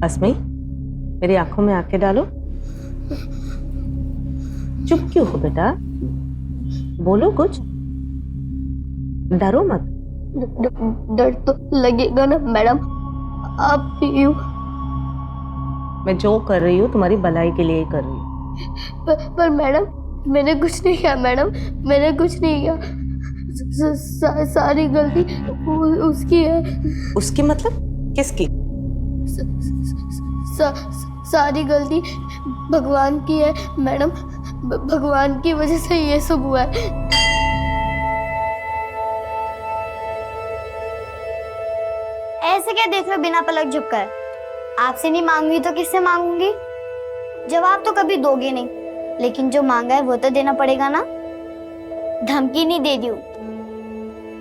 अस्मी, मेरी आंखों में आंखें डालो। चुप क्यों हो बेटा? बोलो कुछ, डरो मत। डर तो लगेगा ना मैडम, आप यूं। मैं जो कर रही हूँ तुम्हारी भलाई के लिए ही कर रही हूँ। पर मैडम, मैंने कुछ नहीं किया मैडम, मैंने कुछ नहीं किया। सारी गलती उसकी है। उसकी मतलब किसकी? सारी गलती भगवान की है मैडम, भगवान की वजह से ये सब हुआ है। ऐसे क्या देख रहे हो बिना पलक झपकर? आपसे नहीं मांगूंगी तो किससे मांगूंगी? जवाब तो कभी दोगे नहीं, लेकिन जो मांगा है वो तो देना पड़ेगा ना। धमकी नहीं दे रही हूँ,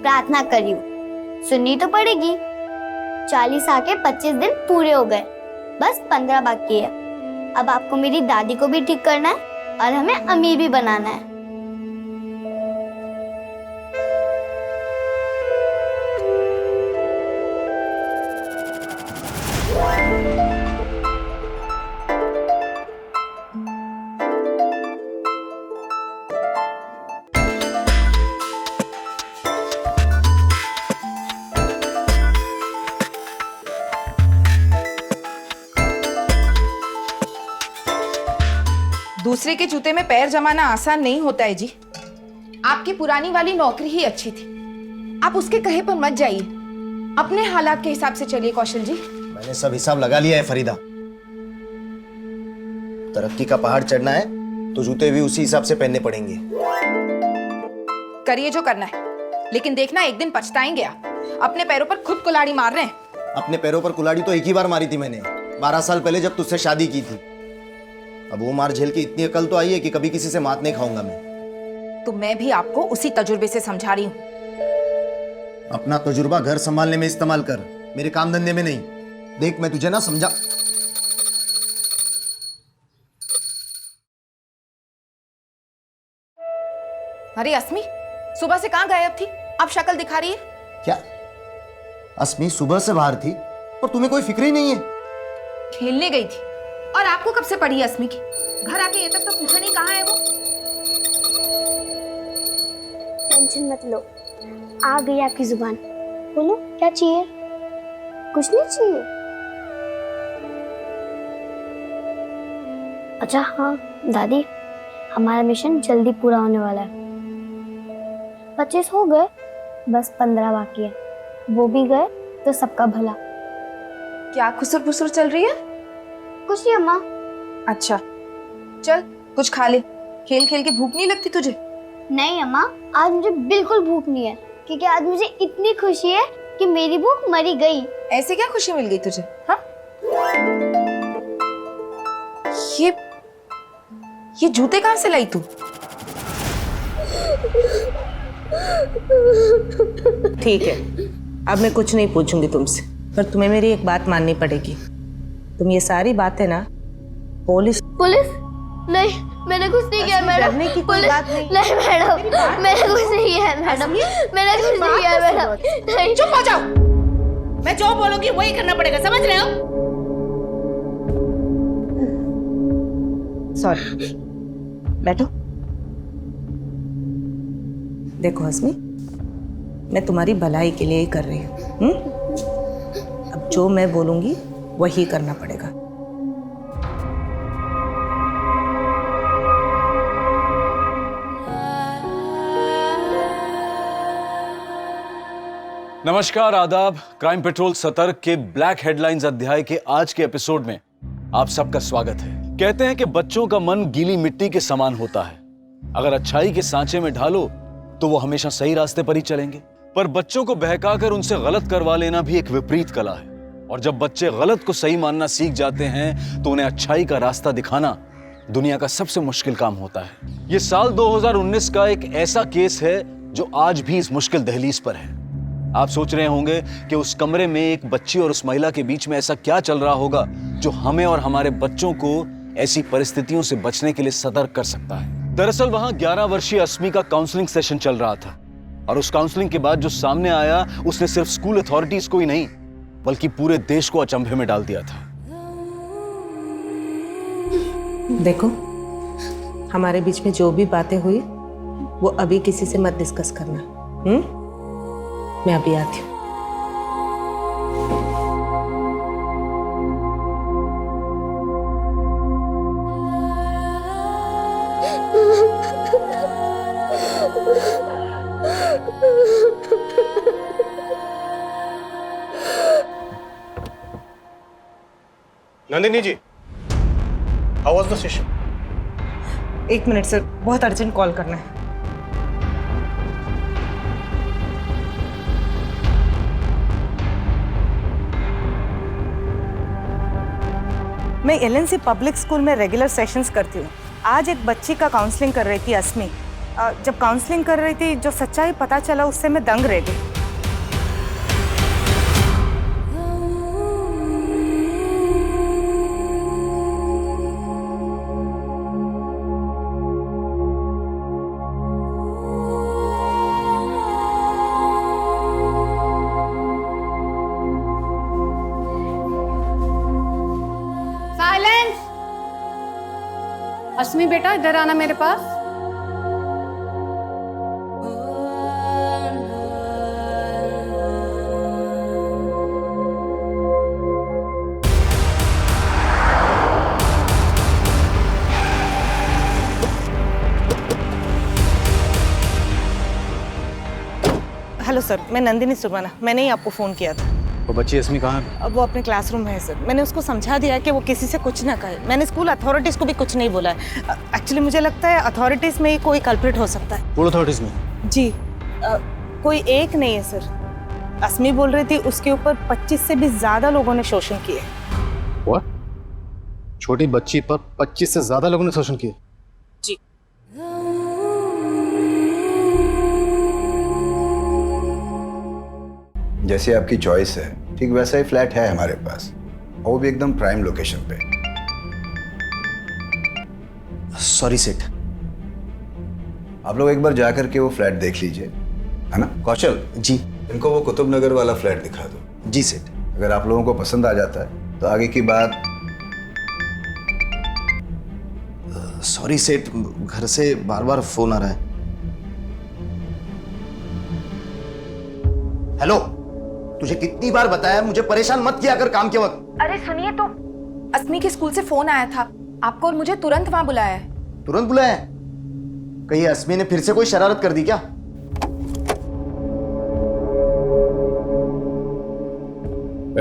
प्रार्थना कर रही हूँ, सुननी तो पड़ेगी। 40 आके 25 दिन पूरे हो गए, बस 15 बाकी है। अब आपको मेरी दादी को भी ठीक करना है और हमें अमीर भी बनाना है। दूसरे के जूते में पैर जमाना आसान नहीं होता है जी। आपकी पुरानी वाली नौकरी ही अच्छी थी, आप उसके कहे पर मत जाइए, अपने हालात के हिसाब से चलिए कौशल जी। मैंने सब हिसाब लगा लिया है फरीदा। तरक्की का पहाड़ चढ़ना है तो जूते भी उसी हिसाब से पहनने पड़ेंगे। करिए जो करना है, लेकिन देखना एक दिन पछताएंगे आप। अपने पैरों पर खुद कुल्हाड़ी मार रहे हैं। अपने पैरों पर कुल्हाड़ी तो एक ही बार मारी थी मैंने, 12 साल पहले जब तुझसे शादी की थी। अब वो मार झेल के इतनी अकल तो आई है कि कभी किसी से मात नहीं खाऊंगा मैं। तो मैं भी आपको उसी तजुर्बे से समझा रही हूँ। अपना तजुर्बा घर संभालने में इस्तेमाल कर, मेरे काम धंधे में नहीं। देख मैं तुझे ना समझा। अरे अस्मी, सुबह से कहाँ गायब थी? अब शक्ल दिखा रही है। क्या अस्मी सुबह से बाहर थी और तुम्हें कोई फिक्र ही नहीं है? खेलने गई थी। और आपको कब से पड़ी है अस्मी की? घर आके ये तक तो पूछा नहीं कहाँ है वो। टेंशन मत लो, आ गई आपकी जुबान। बोलो क्या चाहिए? कुछ नहीं चाहिए? अच्छा हाँ दादी, हमारा मिशन जल्दी पूरा होने वाला है। 25 हो गए, बस 15 बाकी है। वो भी गए तो सबका भला। क्या खुसर फुसर चल रही है? कुछ नहीं अम्मा। अच्छा चल कुछ खा ले, खेल खेल के भूख नहीं लगती तुझे? नहीं अम्मा, आज मुझे बिल्कुल भूख नहीं है, क्योंकि आज मुझे इतनी खुशी है कि मेरी भूख मरी गई। ऐसे क्या खुशी मिल गई तुझे? हाँ, ये जूते कहाँ से लाई तू? ठीक है, अब मैं कुछ नहीं पूछूंगी तुमसे, पर तुम्हें मेरी एक बात माननी पड़ेगी। तुम ये सारी बातें ना पुलिस नहीं, मैंने कुछ नहीं किया मैडम। डरने की कोई बात नहीं। नहीं मैडम, मैंने कुछ नहीं किया मैडम, मैंने कुछ नहीं किया मैडम। नहीं, चुप हो जाओ, मैं जो बोलूंगी वही करना पड़ेगा, समझ रहे हो? सॉरी, बैठो। देखो अस्मी, मैं तुम्हारी भलाई के लिए ही कर रही हूँ। अब जो मैं बोलूंगी वही करना पड़ेगा। नमस्कार, आदाब। क्राइम पेट्रोल सतर्क के ब्लैक हेडलाइंस अध्याय के आज के एपिसोड में आप सबका स्वागत है। कहते हैं कि बच्चों का मन गीली मिट्टी के समान होता है। अगर अच्छाई के सांचे में ढालो तो वो हमेशा सही रास्ते पर ही चलेंगे, पर बच्चों को बहकाकर उनसे गलत करवा लेना भी एक विपरीत कला है। और जब बच्चे गलत को सही मानना सीख जाते हैं तो उन्हें अच्छाई का रास्ता दिखाना दुनिया का सबसे मुश्किल काम होता है। ये साल 2019 का एक ऐसा केस है जो आज भी इस मुश्किल दहलीज पर है। आप सोच रहे होंगे कि उस कमरे में एक बच्ची और उस महिला के बीच में ऐसा क्या चल रहा होगा जो हमें और हमारे बच्चों को ऐसी परिस्थितियों से बचने के लिए सतर्क कर सकता है। दरअसल वहां 11 वर्षीय अस्मी का काउंसलिंग सेशन चल रहा था और उस काउंसलिंग के बाद जो सामने आया उसने सिर्फ स्कूल अथॉरिटीज को ही नहीं बल्कि पूरे देश को अचंभे में डाल दिया था। देखो, हमारे बीच में जो भी बातें हुई वो अभी किसी से मत डिस्कस करना। मैं अभी आती हूँ। Nandini ji, how was the session? 1 minute sir, बहुत अर्जेंट कॉल करना है। मैं LNC पब्लिक स्कूल में रेगुलर सेशंस करती हूँ। आज एक बच्ची का काउंसलिंग कर रही थी अस्मी। जब काउंसलिंग कर रही थी, जो सच्चाई पता चला उससे मैं दंग रह गई। अस्मी बेटा, इधर आना मेरे पास। हेलो सर, मैं नंदिनी सुरवाना। मैंने ही आपको फ़ोन किया था। वो बच्ची अस्मी कहाँ है? अब वो अपने क्लासरूम में है सर। मैंने उसको समझा दिया है कि वो किसी से कुछ ना कहे। मैंने स्कूल अथॉरिटीज़ को भी कुछ नहीं बोला है। एक्चुअली मुझे लगता है अथॉरिटीज़ में ही कोई कल्प्रिट हो सकता है। स्कूल अथॉरिटीज़ में? जी, कोई एक नहीं है सर। अस्मी बोल रही थी उसके ऊपर 25 से भी ज़्यादा लोगों ने शोषण किए। What? छोटी बच्ची पर 25 से ज्यादा लोगों ने शोषण किया? जी। जैसे आपकी चॉइस है, ठीक वैसा ही फ्लैट है हमारे पास, और वो भी एकदम प्राइम लोकेशन पे। सॉरी सेठ। आप लोग एक बार जाकर के वो फ्लैट देख लीजिए, है ना? कौशल जी। इनको वो कुतुब नगर वाला फ्लैट दिखा दो। जी सेठ। अगर आप लोगों को पसंद आ जाता है तो आगे की बात। सॉरी सेठ, घर से बार बार फोन आ रहा है। हेलो, तुझे कितनी बार बताया मुझे परेशान मत किया कर काम के वक्त। अरे सुनिए तो, अस्मी के स्कूल से फोन आया था आपको और मुझे तुरंत वहां बुलाया है। तुरंत बुलाया? कहीं अस्मी ने फिर से कोई शरारत कर दी क्या?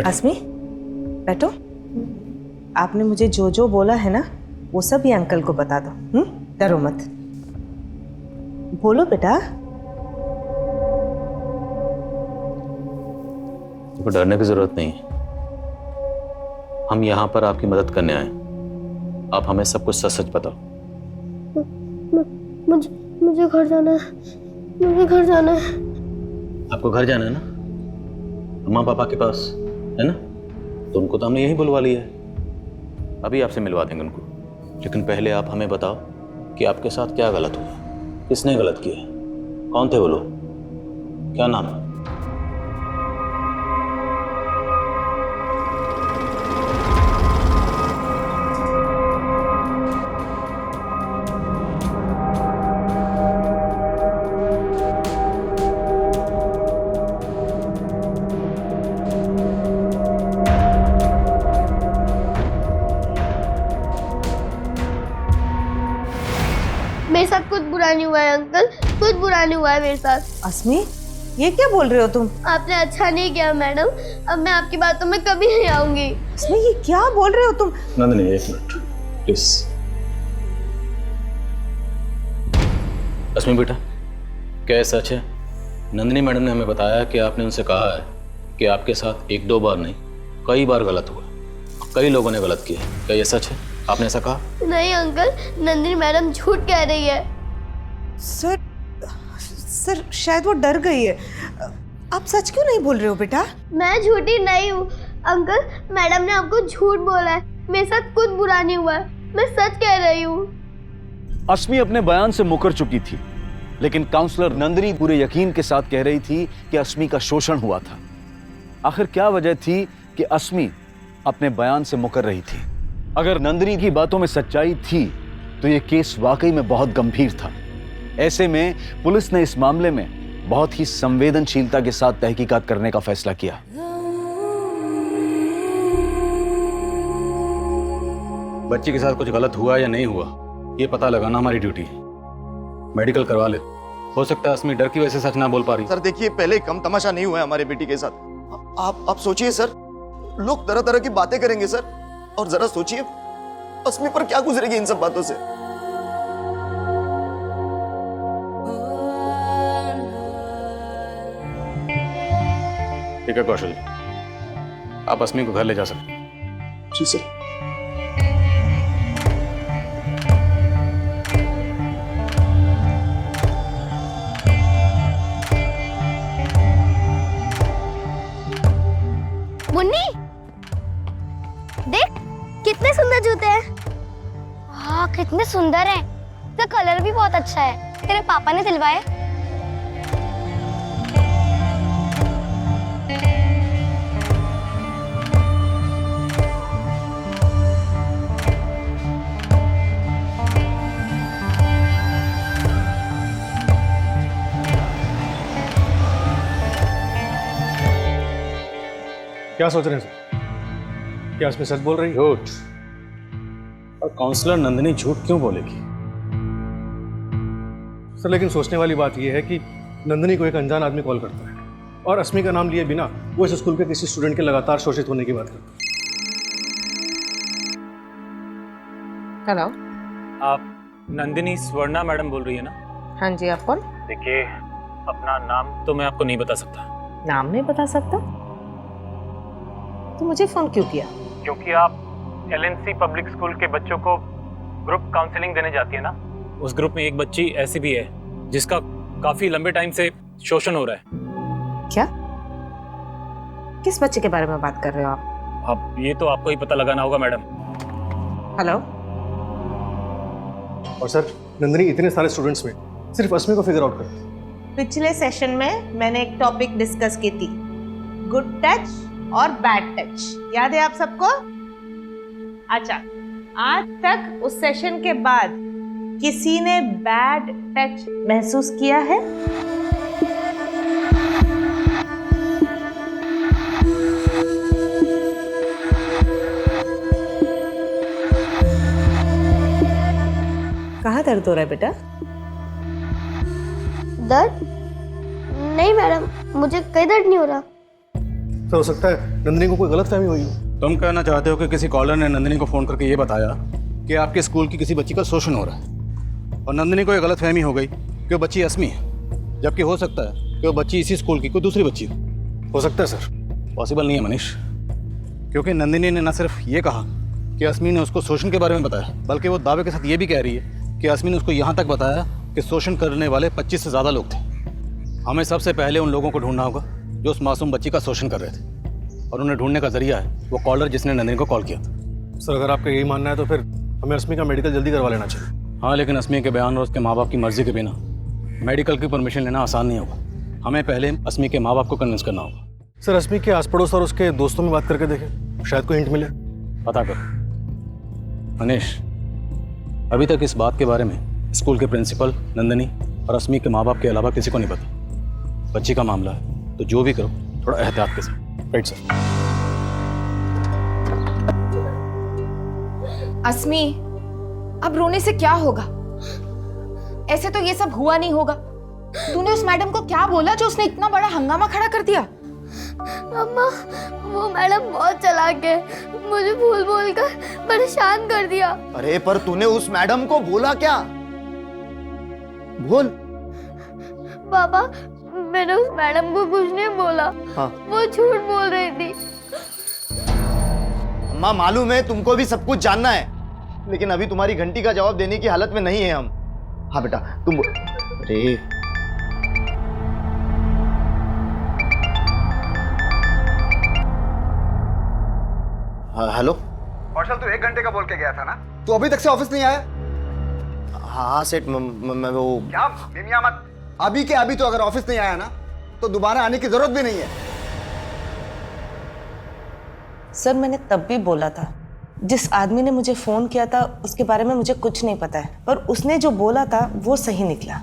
अस्मी, बैठो। आपने मुझे जो जो बोला है ना, वो सब ये अंकल को बता दो। डरो मत। बोलो बेटा। तो डरने की जरूरत नहीं। हम यहाँ पर आपकी मदद करने आए। आप हमें सब कुछ सच सच बताओ। मुझे घर जाना है। मुझे घर जाना है। आपको घर जाना है ना? अम्मा पापा के पास है ना? तो उनको तो हमने यही बुलवा लिया है। अभी आपसे मिलवा देंगे उनको। लेकिन पहले आप हमें बताओ कि आपके साथ क्या गलत हुआ, किसने गलत किया, कौन थे वो लोग, क्या नाम है? मेरे साथ कुछ बुरा नहीं हुआ है अंकल, कुछ बुरा नहीं हुआ है मेरे साथ। अस्मी, ये क्या बोल रहे हो तुम? आपने अच्छा नहीं किया मैडम, अब मैं आपकी बातों में कभी नहीं आऊंगी। अस्मी, ये क्या बोल रहे हो तुम? नंदिनी, एक मिनट प्लीज। अस्मी बेटा, क्या ये सच है? नंदिनी मैडम ने हमें बताया कि आपने उनसे कहा है कि आपके साथ एक दो बार नहीं, कई बार गलत हुआ, कई लोगों ने गलत किया। क्या ये सच है? आपने ऐसा कहा? नहीं अंकल, नंदिनी मैडम झूठ कह रही है। सर शायद वो डर गई है। आप सच क्यों नहीं बोल रहे हो बेटा? मैं झूठी नहीं हूँ अंकल, मैडम ने आपको झूठ बोला है। मेरे साथ कुछ बुरा नहीं हुआ है, मैं सच कह रही हूँ। अस्मी अपने बयान से मुकर चुकी थी, लेकिन काउंसलर नंदिनी पूरे यकीन के साथ कह रही थी कि अस्मी का शोषण हुआ था। आखिर क्या वजह थी कि अस्मी अपने बयान से मुकर रही थी? अगर नंदिनी की बातों में सच्चाई थी तो यह केस वाकई में बहुत गंभीर था। ऐसे में पुलिस ने इस मामले में बहुत ही संवेदनशीलता के साथ तहकीकात करने का फैसला किया। बच्ची के साथ कुछ गलत हुआ या नहीं हुआ, ये पता लगाना हमारी ड्यूटी है। मेडिकल करवा ले, हो सकता है अस्मी डर की वजह से सच ना बोल पा रही। सर देखिए, पहले कम तमाशा नहीं हुआ है हमारे बेटी के साथ। आप सोचिए सर, लोग तरह तरह की बातें करेंगे सर, और जरा सोचिए अस्मी पर क्या गुजरेगी इन सब बातों से। ठीक है कौशल, आप अस्मी को घर ले जा सकते हैं। जी सर। मुन्नी, देख कितने सुंदर जूते हैं। हाँ कितने सुंदर हैं। इसका कलर भी बहुत अच्छा है। तेरे पापा ने सिलवाए? क्या सोच रहे हैं सर? क्या इसमें सच बोल रही है? झूठ। और काउंसलर नंदिनी झूठ क्यों बोलेगी? सर लेकिन सोचने वाली बात यह है कि नंदिनी को एक अनजान आदमी कॉल करता है और अस्मी का नाम लिए बिना वो इस स्कूल के किसी स्टूडेंट के लगातार शोषित होने की बात करता है। हेलो। आप नंदिनी स्वर्णा मैडम बोल रही है ना? हाँ जी, आप कौन? देखिए, अपना नाम तो मैं आपको नहीं बता सकता। नाम नहीं बता सकता? तो मुझे फोन क्यों किया? क्योंकि आप LNC पब्लिक स्कूल के बच्चों को ग्रुप काउंसलिंग देने जाती है ना। उस ग्रुप में एक बच्ची ऐसी भी है जिसका काफी लंबे टाइम से शोषण हो रहा है। क्या? किस बच्चे के बारे में बात कर रहे हो आप? अब ये तो आपको ही पता लगाना होगा मैडम। हेलो। और सर नंदिनी इतने सारे स्टूडेंट्स में सिर्फ अस्मी को फिगर आउट करती है। पिछले सेशन में मैंने एक टॉपिक डिस्कस की थी, गुड टच और बैड टच। याद है आप सबको? अच्छा, आज तक उस सेशन के बाद किसी ने बैड टच महसूस किया है? कहाँ दर्द हो रहा है बेटा? दर्द? नहीं मैडम, मुझे कोई दर्द नहीं हो रहा। सर हो सकता है नंदिनी को कोई गलतफहमी हुई हो। तुम कहना चाहते हो कि किसी कॉलर ने नंदिनी को फोन करके ये बताया कि आपके स्कूल की किसी बच्ची का शोषण हो रहा है और नंदिनी को ये गलतफहमी हो गई कि वो बच्ची अस्मी है, जबकि हो सकता है कि वो बच्ची इसी स्कूल की कोई दूसरी बच्ची हो सकता है सर। पॉसिबल नहीं है मनीष, क्योंकि नंदिनी ने न सिर्फ ये कहा कि अस्मी ने उसको शोषण के बारे में बताया, बल्कि वो दावे के साथ ये भी कह रही है कि अस्मी ने उसको यहाँ तक बताया कि शोषण करने वाले 25 से ज़्यादा लोग थे। हमें सबसे पहले उन लोगों को ढूंढना होगा जो उस मासूम बच्ची का शोषण कर रहे थे, और उन्हें ढूंढने का जरिया है वो कॉलर जिसने नंदिनी को कॉल किया था। सर अगर आपका यही मानना है तो फिर हमें अस्मी का मेडिकल जल्दी करवा लेना चाहिए। हाँ, लेकिन अस्मी के बयान और उसके माँ बाप की मर्जी के बिना मेडिकल की परमिशन लेना आसान नहीं होगा। हमें पहले अस्मी के माँ बाप को कन्विंस करना होगा। सर अस्मी के आस पड़ोस और उसके दोस्तों में बात करके देखें, शायद कोई हिंट मिले। पता कर मनीष, अभी तक इस बात के बारे में स्कूल के प्रिंसिपल, नंदिनी और अस्मी के माँ बाप के अलावा किसी को नहीं पता। बच्ची का मामला है तो जो भी करो थोड़ा एहतियात के साथ। Right sir. अस्मी, अब रोने से क्या होगा? ऐसे तो ये सब हुआ नहीं होगा। तूने उस मैडम को क्या बोला जो उसने इतना बड़ा हंगामा खड़ा कर दिया? अम्मा, वो मैडम बहुत चालाक है, मुझे भूल बोल कर परेशान कर दिया। अरे पर तूने उस मैडम को बोला क्या? बोल। पापा, मैंने उस मैडम को कुछ नहीं बोला। हाँ। वो झूठ बोल रही थी। अम्मा मालूम है तुमको भी सब कुछ जानना है, लेकिन अभी तुम्हारी घंटी का जवाब देने की हालत में नहीं है हम। हाँ बेटा तुम अरे हेलो कौशल, तू 1 घंटे का बोल के गया था ना? तू अभी तक से ऑफिस नहीं आया? हाँ सेठ, मैं वो क्या मिमिया मत। अभी के अभी तो अगर ऑफिस नहीं आया ना तो दोबारा आने की जरूरत भी नहीं है। सर मैंने तब भी बोला था, जिस आदमी ने मुझे फ़ोन किया था उसके बारे में मुझे कुछ नहीं पता है, पर उसने जो बोला था वो सही निकला।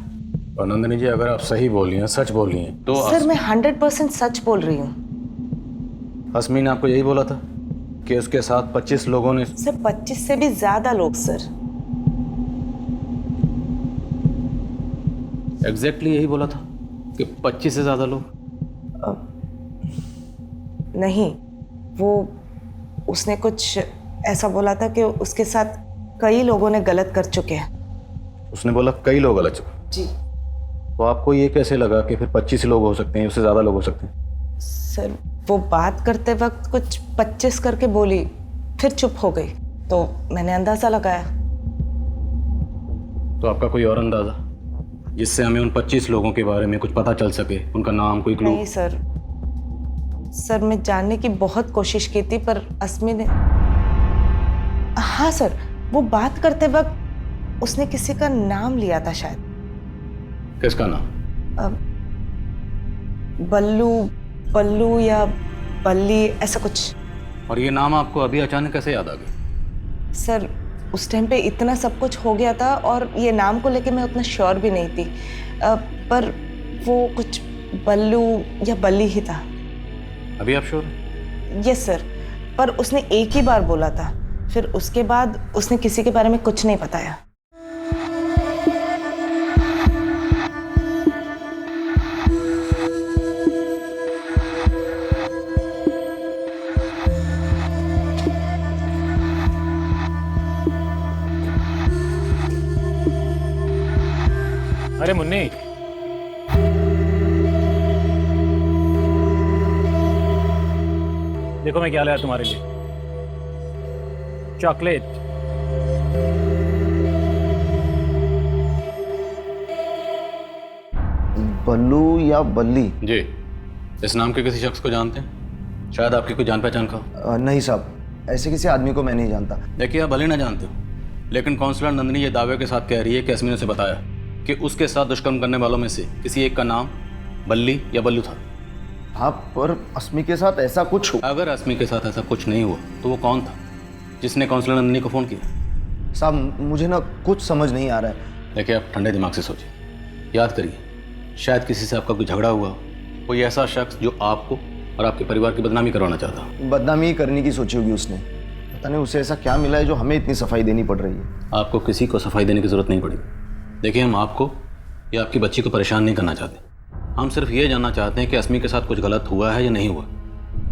और नंदिनी जी, अगर आप सही बोल रही हैं, सच बोल रही हैं, तो सर मैं 100% सच बोल रही हूँ। अस्मी ने आपको यही बोला था कि उसके साथ 25 लोगों ने? सर 25 से भी ज़्यादा लोग सर। एग्जैक्टली यही बोला था कि 25 से ज़्यादा लोग? नहीं, वो उसने कुछ ऐसा बोला था कि उसके साथ कई लोगों ने गलत कर चुके हैं। उसने बोला कई लोग गलत चुके? जी। तो आपको ये कैसे लगा कि फिर 25 लोग हो सकते हैं, उससे ज़्यादा लोग हो सकते हैं? सर वो बात करते वक्त कुछ 25 करके बोली, फिर चुप हो गई, तो मैंने अंदाज़ा लगाया। तो आपका कोई और अंदाज़ा जिससे हमें उन 25 लोगों के बारे में कुछ पता चल सके, उनका नाम, कोई क्लू? नहीं सर मैं जानने की बहुत कोशिश की थी, पर अस्मी ने, हाँ सर, वो बात करते वक्त उसने किसी का नाम लिया था शायद। किसका नाम? बल्लू या बल्ली, ऐसा कुछ। और ये नाम आपको अभी अचानक कैसे याद आ गया? सर उस टाइम पे इतना सब कुछ हो गया था और ये नाम को लेके मैं उतना श्योर भी नहीं थी, पर वो कुछ बल्लू या बल्ली ही था। अभी आप श्योर? यस सर, पर उसने एक ही बार बोला था, फिर उसके बाद उसने किसी के बारे में कुछ नहीं बताया। अरे मुन्नी, देखो मैं क्या लाया तुम्हारे लिए, चॉकलेट। बल्लू या बल्ली? जी। इस नाम के किसी शख्स को जानते हैं? शायद आपकी कोई जान पहचान का? नहीं साहब, ऐसे किसी आदमी को मैं नहीं जानता। देखिए, आप भले ना जानते हो, लेकिन काउंसलर नंदिनी ये दावे के साथ कह रही है कि अस्मी ने उसे बताया कि उसके साथ दुष्कर्म करने वालों में से किसी एक का नाम बल्ली या बल्लू था। हाँ, पर अस्मी के साथ ऐसा कुछ हुआ? अगर अस्मी के साथ ऐसा कुछ नहीं हुआ तो वो कौन था जिसने काउंसलर नंदिनी को फ़ोन किया? साहब मुझे ना कुछ समझ नहीं आ रहा है। देखिए, आप ठंडे दिमाग से सोचिए, याद करिए, शायद किसी से आपका कोई झगड़ा हुआ, कोई ऐसा शख्स जो आपको और आपके परिवार की बदनामी करवाना चाहता हो। बदनामी करने की सोची होगी उसने, पता नहीं उसे ऐसा क्या मिला है जो हमें इतनी सफाई देनी पड़ रही है। आपको किसी को सफाई देने की ज़रूरत नहीं पड़ी। देखिए, हम आपको या आपकी बच्ची को परेशान नहीं करना चाहते, हम सिर्फ ये जानना चाहते हैं कि अस्मी के साथ कुछ गलत हुआ है या नहीं हुआ,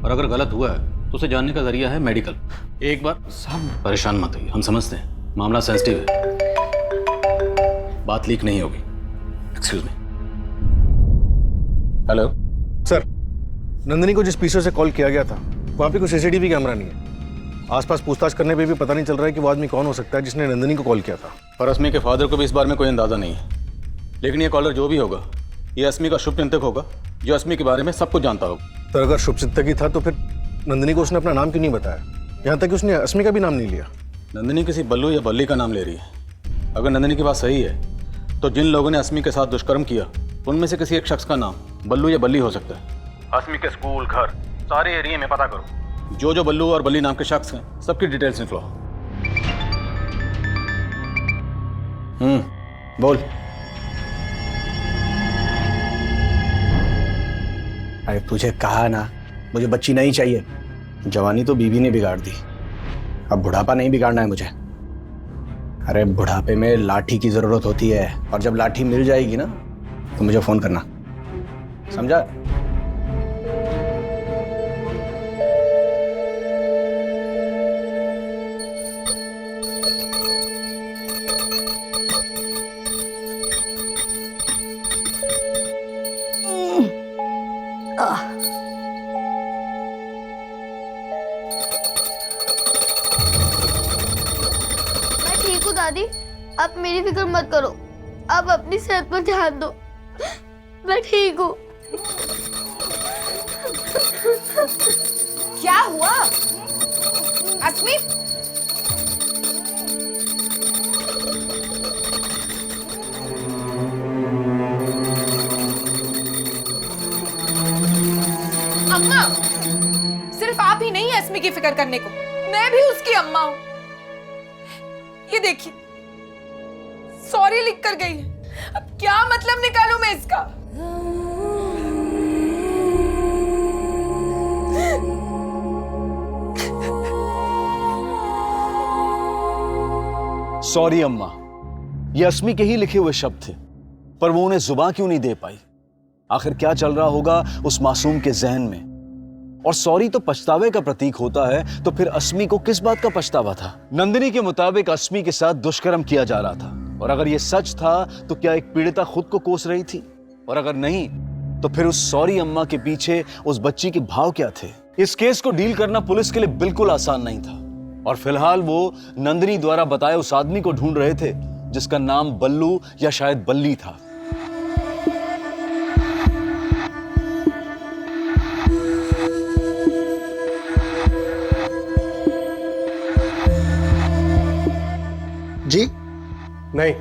और अगर गलत हुआ है तो उसे जानने का जरिया है मेडिकल। एक बार साहब परेशान मत होइए, हम समझते हैं मामला सेंसिटिव है, बात लीक नहीं होगी। Excuse me. Hello sir, Nandini को जिस पीछे से कॉल किया गया था वहाँ पे कोई सीसीटीवी कैमरा नहीं है। आसपास पूछताछ करने पे भी पता नहीं चल रहा है कि वो आदमी कौन हो सकता है जिसने नंदिनी को कॉल किया था। और अस्मी के फादर को भी इस बारे में कोई अंदाज़ा नहीं है, लेकिन ये कॉलर जो भी होगा ये अस्मी का शुभचिंतक होगा जो अस्मी के बारे में सब कुछ जानता होगा। तो अगर शुभचिंतक ही था तो फिर नंदिनी को उसने अपना नाम क्यों नहीं बताया? यहाँ तक कि उसने अस्मी का भी नाम नहीं लिया। नंदिनी किसी बल्लू या बल्ली का नाम ले रही है। अगर नंदिनी की बात सही है तो जिन लोगों ने अस्मी के साथ दुष्कर्म किया उनमें से किसी एक शख्स का नाम बल्लू या बल्ली हो सकता है। अस्मी के स्कूल, घर, सारे एरिया में पता करो, जो बल्लू और बल्ली नाम के शख्स हैं सबकी डिटेल्स निकलो। बोल। अरे तुझे कहा ना, मुझे बच्ची नहीं चाहिए। जवानी तो बीवी ने बिगाड़ दी, अब बुढ़ापा नहीं बिगाड़ना है मुझे। अरे बुढ़ापे में लाठी की जरूरत होती है, और जब लाठी मिल जाएगी ना तो मुझे फोन करना, समझा? मैं ठीक हूँ दादी, आप मेरी फिक्र मत करो, आप अपनी सेहत पर ध्यान दो, मैं ठीक हूँ। क्या हुआ अस्मी? अम्मा, सिर्फ सिर्फ आप ही नहीं है अस्मी की फिक्र करने को, मैं भी उसकी अम्मा हूं। ये देखिए, सॉरी लिख कर गई है। अब क्या मतलब निकालूं मैं इसका? सॉरी अम्मा, ये अस्मी के ही लिखे हुए शब्द थे, पर वो उन्हें जुबान क्यों नहीं दे पाई? आखिर क्या चल रहा होगा उस मासूम के जहन में? और सॉरी तो पछतावे का प्रतीक होता है, तो फिर अस्मी को किस बात का पछतावा था? नंदिनी के मुताबिक अस्मी के साथ दुष्कर्म किया जा रहा था, और अगर ये सच था तो क्या एक पीड़िता खुद को कोस रही थी? और अगर नहीं, तो फिर उस सॉरी अम्मा के पीछे उस बच्ची के भाव क्या थे? इस केस को डील करना पुलिस के लिए बिल्कुल आसान नहीं था, और फिलहाल वो नंदिनी द्वारा बताए उस आदमी को ढूंढ रहे थे जिसका नाम बल्लू या शायद बल्ली था। जी नहीं,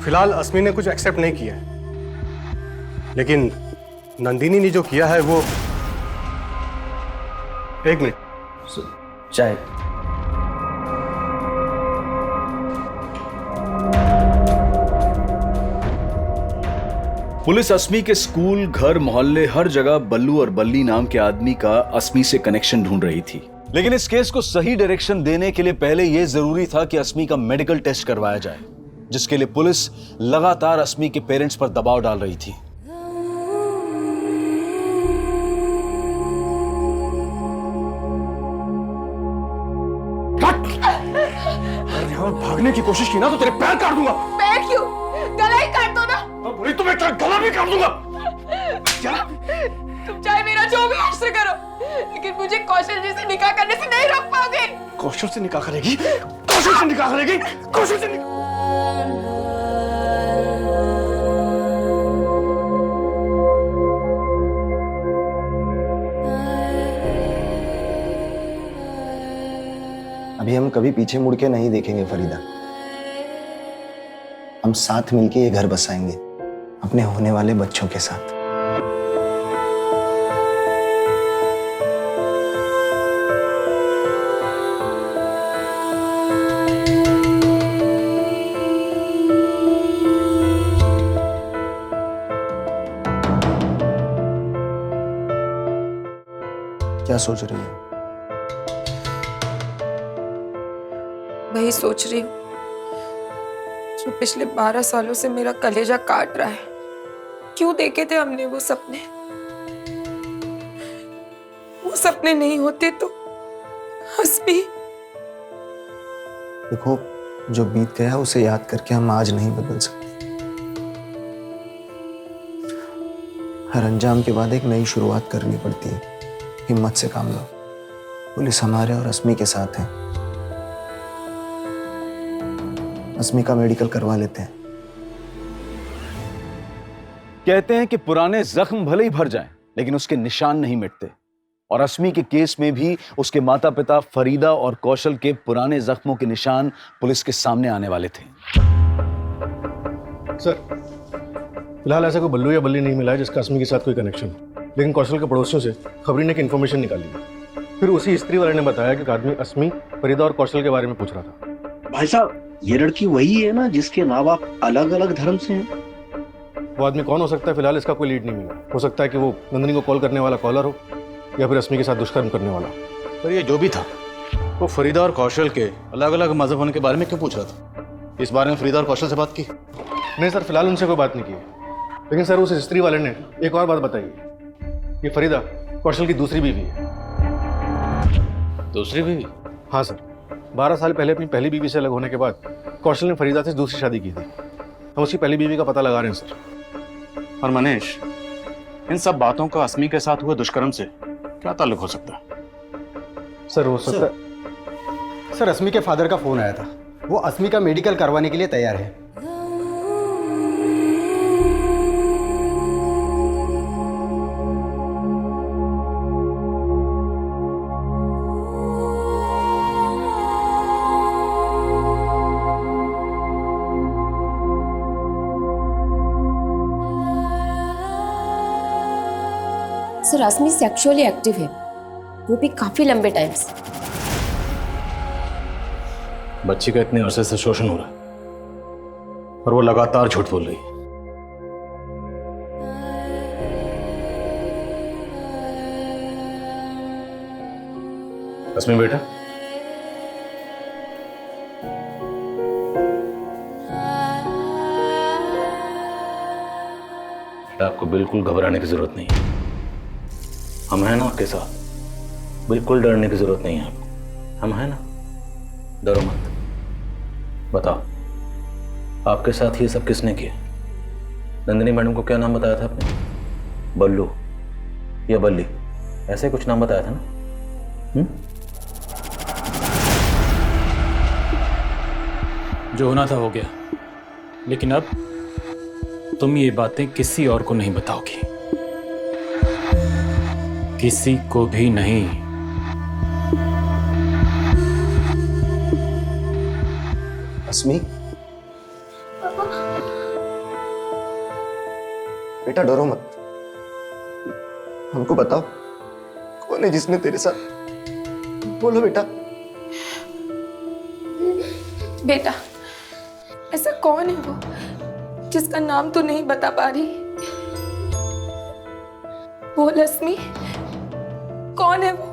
फिलहाल अस्मी ने कुछ एक्सेप्ट नहीं किया है, लेकिन नंदिनी ने जो किया है वो। एक मिनट, चाय। पुलिस अस्मी के स्कूल, घर, मोहल्ले, हर जगह बल्लू और बल्ली नाम के आदमी का अस्मी से कनेक्शन ढूंढ रही थी। लेकिन इस केस को सही डायरेक्शन देने के लिए पहले यह जरूरी था कि अस्मी का मेडिकल टेस्ट करवाया जाए, जिसके लिए पुलिस लगातार अस्मी के पेरेंट्स पर दबाव डाल रही थी। भागने की कोशिश की ना तो तेरे पैर काट दूंगा। पैर क्यों? गला ही काट दो ना। बुरी तो मैं तेरा गला भी काट दूंगा। तुम चाहे मेरा जो भी इश्क करो, लेकिन मुझे कौशल जी से निकाह करने से नहीं रोक पाओगे। कौशल से निकाह करेगी? कौशल से निकाह करेगी? कौशल से अभी हम कभी पीछे मुड़ के नहीं देखेंगे फरीदा। हम साथ मिलके ये घर बसाएंगे अपने होने वाले बच्चों के साथ। क्या सोच रही हो? वही सोच रही हूँ जो पिछले 12 सालों से मेरा कलेजा काट रहा है। क्यों देखे थे हमने वो सपने? वो सपने नहीं होते तो अस्मी। देखो, जो बीत गया उसे याद करके हम आज नहीं बदल सकते। हर अंजाम के बाद एक नई शुरुआत करनी पड़ती है। हिम्मत से काम लो। पुलिस हमारे और अस्मी के साथ है। अस्मी का मेडिकल करवा लेते हैं। कहते हैं कि पुराने जख्म भले ही भर जाएं, लेकिन उसके निशान नहीं मिटते। और अस्मी के केस में भी उसके माता पिता फरीदा और कौशल के पुराने जख्मों के निशान पुलिस के सामने आने वाले थे। सर, फिलहाल ऐसा कोई बल्लू या बल्ली नहीं मिला है जिसका अस्मी के साथ कोई कनेक्शन हो, लेकिन कौशल के पड़ोसियों से खबरी ने एक इन्फॉर्मेशन निकाली है। फिर उसी स्त्री वाले ने बताया कि एक आदमी अस्मी, फरीदा और कौशल के बारे में पूछ रहा था। भाई साहब, ये लड़की वही है ना जिसके माँ बाप अलग अलग धर्म से हैं? वो आदमी कौन हो सकता है? फिलहाल इसका कोई लीड नहीं मिला। हो सकता है कि वो नंदिनी को कॉल करने वाला कॉलर हो, या फिर अस्मी के साथ दुष्कर्म करने वाला। पर ये जो भी था, वो फरीदा और कौशल के अलग अलग मजहब होने के बारे में क्यों पूछ रहा था? इस बारे में फरीदा और कौशल से बात की? नहीं सर, फिलहाल उनसे कोई बात नहीं की। लेकिन सर, उस स्त्री वाले ने एक और बात बताई। ये फरीदा कौशल की दूसरी बीवी है। दूसरी बीवी? हाँ सर, 12 साल पहले अपनी पहली बीवी से अलग होने के बाद कौशल ने फरीदा से दूसरी शादी की थी। हम उसकी पहली बीवी का पता लगा रहे हैं सर। और मनीष, इन सब बातों का अस्मी के साथ हुए दुष्कर्म से क्या ताल्लुक हो सकता है? सर, हो सकता है। सर, अस्मी के फादर का फोन आया था। वो अस्मी का मेडिकल करवाने के लिए तैयार है। सर, अस्मी सेक्सुअली एक्टिव है वो भी काफी लंबे टाइम से। बच्ची का इतने अरसे से शोषण हो रहा है और वो लगातार झूठ बोल रही है। अस्मी बेटा, आपको बिल्कुल घबराने की जरूरत नहीं है। हम हैं ना आपके साथ, बिल्कुल डरने की जरूरत नहीं है आपको। हम हैं ना, डरो मत। बताओ, आपके साथ ये सब किसने किया? नंदिनी मैडम को क्या नाम बताया था आपने? बल्लू या बल्ली, ऐसे कुछ नाम बताया था ना? जो होना था हो गया, लेकिन अब तुम ये बातें किसी और को नहीं बताओगी, किसी को भी नहीं। अस्मी, बेटा डरो मत, हमको बताओ कौन है जिसने तेरे साथ, बोलो बेटा। बेटा, ऐसा कौन है वो जिसका नाम तो नहीं बता पा रही? बोल अस्मी, कौन है वो?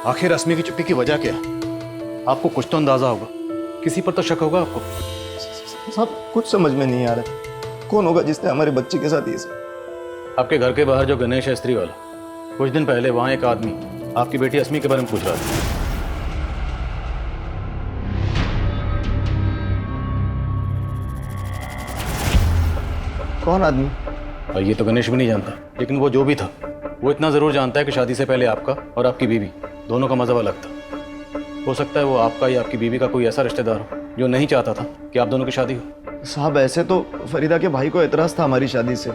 आखिर अस्मी की चुप्पी की वजह क्या? आपको कुछ तो अंदाजा होगा, किसी पर तो शक होगा आपको। साहब कुछ समझ में नहीं आ रहा, कौन होगा जिसने हमारे बच्चे के साथ ये सब? आपके घर के बाहर जो गणेश है स्त्री वाला, कुछ दिन पहले वहां एक आदमी आपकी बेटी अस्मी के बारे में पूछ रहा था। कौन आदमी? और ये तो गणेश भी नहीं जानता, लेकिन वो जो भी था वो इतना जरूर जानता है कि शादी से पहले आपका और आपकी बीवी दोनों का मजहब अलग था। हो सकता है वो आपका या आपकी बीवी का कोई ऐसा रिश्तेदार हो जो नहीं चाहता था कि आप दोनों की शादी हो। साहब ऐसे तो फरीदा के भाई को एतराज था हमारी शादी से,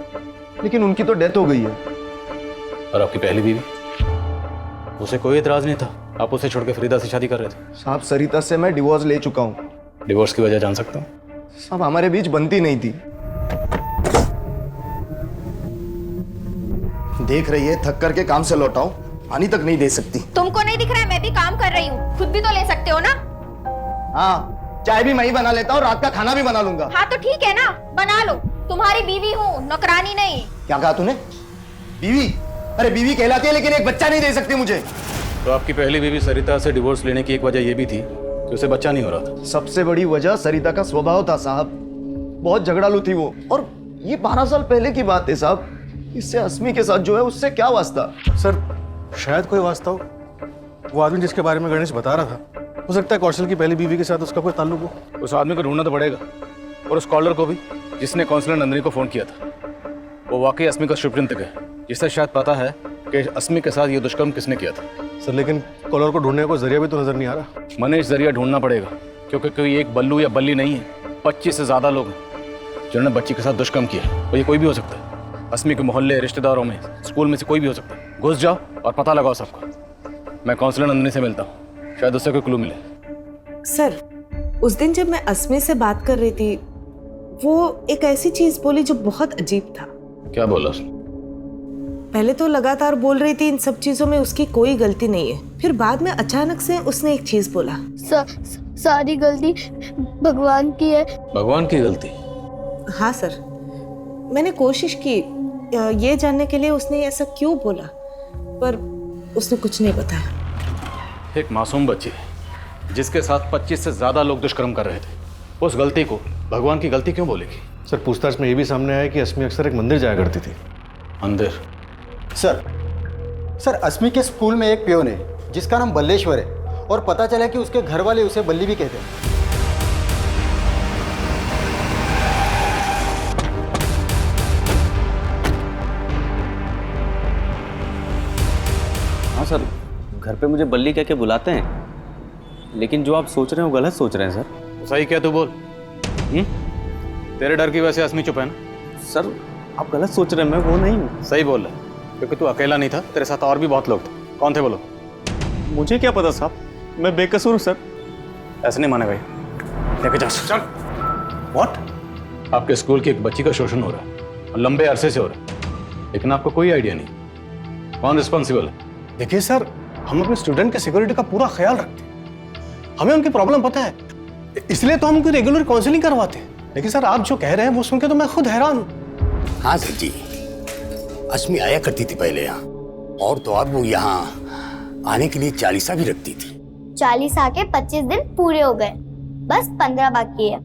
लेकिन उनकी तो डेथ हो गई है। और आपकी पहली बीवी, उसे कोई एतराज नहीं था, आप उसे छोड़ के फरीदा से शादी कर रहे थे। साहब सरिता से मैं डिवोर्स ले चुका हूँ। डिवोर्स की वजह जान सकता हूँ? साहब हमारे बीच बनती नहीं थी। देख रही है थक करके काम से लौटाओ, पानी तक नहीं दे सकती। तुमको नहीं दिख रहा है मैं भी काम कर रही हूँ, खुद भी तो ले सकते हो ना। हाँ, चाय भी मैं ही बना लेता हूँ, रात का खाना भी बना लूंगा। हाँ तो ठीक है ना, बना लो, तुम्हारी बीवी हूँ, नौकरानी नहीं। क्या कहा तूने? बीवी? अरे बीवी कहलाती है लेकिन एक बच्चा नहीं दे सकती मुझे। तो आपकी पहली बीवी सरिता से डिवोर्स लेने की एक वजह यह भी थी कि उसे बच्चा नहीं हो रहा था। सबसे बड़ी वजह सरिता का स्वभाव था साहब, बहुत झगड़ालू थी वो, और ये 12 साल पहले की बात है साहब। इससे अस्मी के साथ जो है उससे क्या वास्ता? सर शायद कोई वास्ता हो, वो आदमी जिसके बारे में गणेश बता रहा था, हो सकता है कौशल की पहली बीवी के साथ उसका कोई ताल्लुक हो। उस आदमी को ढूंढना तो पड़ेगा, और उस कॉलर को भी जिसने काउंसलर नंदिनी को फोन किया था। वो वाकई अस्मी का शुभचिंतक है, जिसे शायद पता है कि अस्मी के साथ ये दुष्कर्म किसने किया था। सर लेकिन कॉलर को ढूंढने को जरिया भी तो नजर नहीं आ रहा। मनीष जरिया ढूंढना पड़ेगा, क्योंकि कोई एक बल्लू या बल्ली नहीं है, 25 से ज्यादा लोग हैं जिन्होंने बच्ची के साथ दुष्कर्म किया। और ये कोई भी हो सकता है, अस्मी के मोहल्ले, रिश्तेदारों में, स्कूल में से कोई भी हो सकता है। घुस जाओ और पता लगाओ सबका। मैं काउंसलर नंदिनी से मिलता हूँ, शायद उससे कोई क्लू मिले। सर, उस दिन जब मैं अस्मी से बात कर रही थी, वो एक ऐसी चीज बोली जो बहुत अजीब था। क्या बोला उसने? पहले तो लगातार बोल रही थी इन सब चीजों में उसकी कोई गलती नहीं है, फिर बाद में अचानक से उसने एक चीज बोला, सारी गलती भगवान की है। भगवान की गलती? हाँ सर, मैंने कोशिश की ये जानने के लिए उसने ऐसा क्यों बोला, पर उसने कुछ नहीं बताया। एक मासूम बच्ची है जिसके साथ 25 से ज्यादा लोग दुष्कर्म कर रहे थे, उस गलती को भगवान की गलती क्यों बोलेगी? सर पूछताछ में ये भी सामने आया कि अस्मी अक्सर एक मंदिर जाया करती थी। मंदिर? सर अस्मी के स्कूल में एक पियोन है जिसका नाम बल्लेश्वर है, और पता चला कि उसके घर वाले उसे बल्ली भी कहते हैं। हाँ सर, घर पे मुझे बल्ली कह के बुलाते हैं, लेकिन जो आप सोच रहे हो गलत सोच रहे हैं सर। तो सही क्या तू बोल? तेरे डर की वजह से अस्मी चुप है ना? सर आप गलत सोच रहे हैं, मैं वो नहीं हूँ। सही बोल रहा है, क्योंकि तू अकेला नहीं था, तेरे साथ और भी बहुत लोग थे। कौन थे वो लोग? मुझे क्या पता साहब, मैं बेकसूर हूँ सर। ऐसे नहीं माने भाई, लेके जा। चल। व्हाट? आपके स्कूल की एक बच्ची का शोषण हो रहा है और लंबे अरसे से हो रहा है, लेकिन आपको कोई आइडिया नहीं कौन रिस्पॉन्सिबल है। देखिए सर, हम अपने स्टूडेंट के सिक्योरिटी का पूरा ख्याल रखते हैं, हमें उनकी प्रॉब्लम पता है, इसलिए तो हम उनकी रेगुलर काउंसलिंग करवाते हैं। लेकिन सर आप जो कह रहे हैं वो सुन के तो मैं खुद हैरान हूँ। हाँ सर जी, अस्मी आया करती थी पहले यहाँ, और तो और वो यहाँ आने के लिए 40 भी रखती थी। 40 आके 25 दिन पूरे हो गए, बस 15 बाकी है।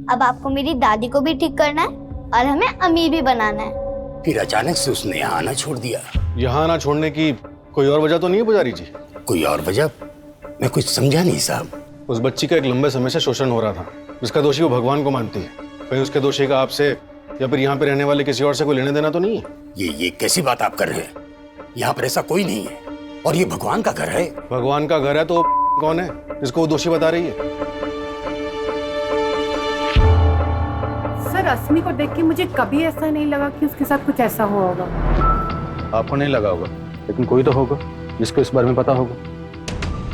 अब आपको मेरी दादी को भी ठीक करना है और हमें अमीर भी बनाना है। फिर अचानक से उसने यहाँ आना छोड़ दिया। यहाँ आना छोड़ने की कोई और वजह तो नहीं है पुजारी जी? कोई और वजह? मैं कुछ समझा नहीं साहब। उस बच्ची का एक लंबे समय से शोषण हो रहा था, जिसका दोषी वो भगवान को मानती है। कहीं उसके दोषी का आपसे या फिर यहाँ पे रहने वाले किसी और से कोई लेने देना तो नहीं है? ये कैसी बात आप कर रहे हैं? यहाँ पर ऐसा कोई नहीं है, और ये भगवान का घर है। भगवान का घर है तो कौन है जिसको वो दोषी बता रही है? सर अस्मी को देख के मुझे कभी ऐसा नहीं लगा कि उसके साथ कुछ ऐसा हुआ होगा। आपको नहीं लगा होगा, लेकिन कोई तो होगा जिसको इस बारे में पता होगा।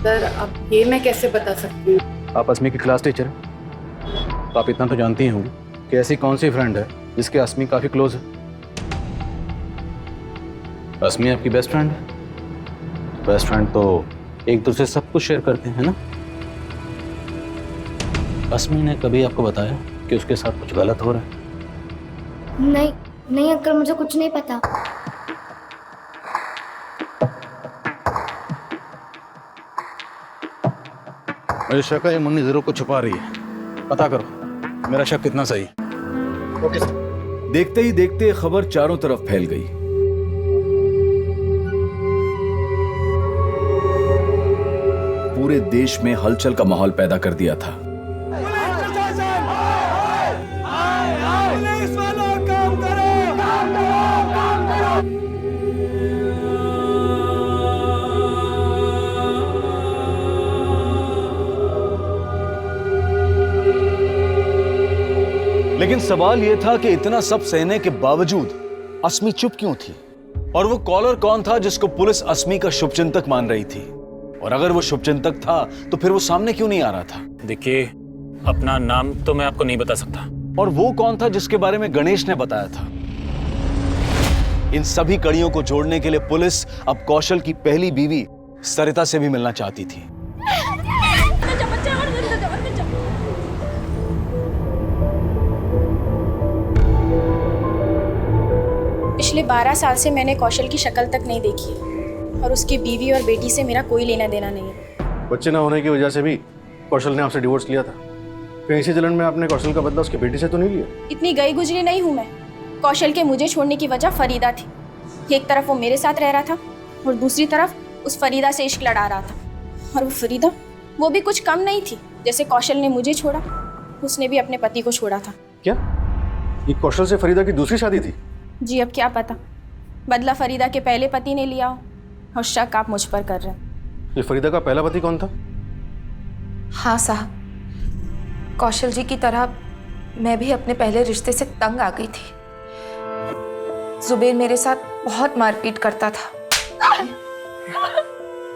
सर अब ये मैं कैसे बता सकती हूँ? आप अस्मी की क्लास टीचर हैं, तो आप इतना तो जानती ही होंगी कि ऐसी कौन सी फ्रेंड है जिसके अस्मी काफी क्लोज है। अस्मी आपकी बेस्ट फ्रेंड है। बेस्ट फ्रेंड तो एक दूसरे सब कुछ शेयर करते हैं ना। अस्मी ने कभी आपको बताया कि उसके साथ कुछ गलत हो रहा है? नहीं नहीं अंकल, मुझे कुछ नहीं पता। मुझे शक है ये मुन्नी जरूर को छुपा रही है। पता करो मेरा शक कितना सही है। Okay sir. देखते ही देखते खबर चारों तरफ फैल गई। पूरे देश में हलचल का माहौल पैदा कर दिया था। लेकिन सवाल यह था कि इतना सब सहने के बावजूद अस्मी चुप क्यों थी? और वो कॉलर कौन था जिसको पुलिस अस्मी का शुभचिंतक मान रही थी? और अगर वो शुभचिंतक था तो फिर वो सामने क्यों नहीं आ रहा था? देखिए, अपना नाम तो मैं आपको नहीं बता सकता। और वो कौन था जिसके बारे में गणेश ने बताया था? इन सभी कड़ियों को जोड़ने के लिए पुलिस अब कौशल की पहली बीवी सरिता से भी मिलना चाहती थी। पिछले 12 साल से मैंने कौशल की शक्ल तक नहीं देखी है, और उसकी बीवी और बेटी से मेरा कोई लेना देना नहीं है। बच्चे ना होने की वजह से भी कौशल ने आपसे डिवोर्स लिया था। कहीं इसी जलन में आपने कौशल का बदला उसकी बेटी से तो नहीं लिया? इतनी गई गुजरी नहीं हूँ मैं। कौशल के मुझे छोड़ने की वजह फरीदा थी। एक तरफ वो मेरे साथ रह रहा था और दूसरी तरफ उस फरीदा से इश्क लड़ा रहा था। और वो फरीदा, वो भी कुछ कम नहीं थी। जैसे कौशल ने मुझे छोड़ा, उसने भी अपने पति को छोड़ा था। क्या ये कौशल से फरीदा की दूसरी शादी थी? जी अब क्या पता, बदला फरीदा के पहले पति ने लिया हो, और शक आप मुझ पर कर रहे हैं। ये फरीदा का पहला पति कौन था? हाँ साहब, कौशल जी की तरह मैं भी अपने पहले रिश्ते से तंग आ गई थी। जुबेर मेरे साथ बहुत मारपीट करता था।